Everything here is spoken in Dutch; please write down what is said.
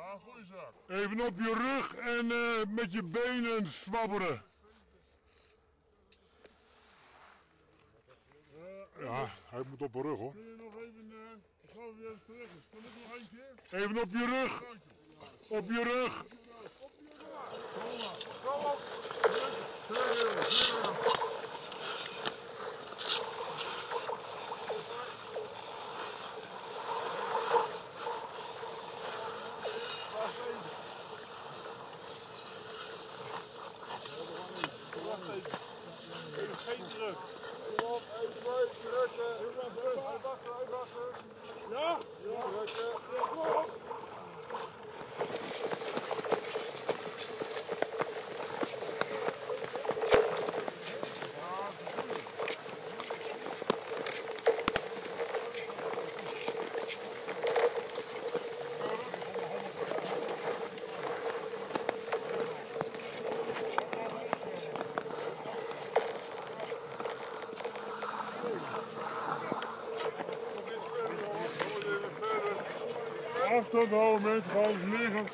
Ja, goeie zaak. Even op je rug en met je benen zwabberen. Ja, hij moet op de rug hoor. Kun je nog even, ik ga weer terug. Kan ik nog eentje? Even op je rug. Op je rug. Kom op. Terug. Geen druk. Kom op, even drukken. Uitwachten. Ja? Ja. Drukken. Kom op. Afstand houden mensen, gewoon neer gaan.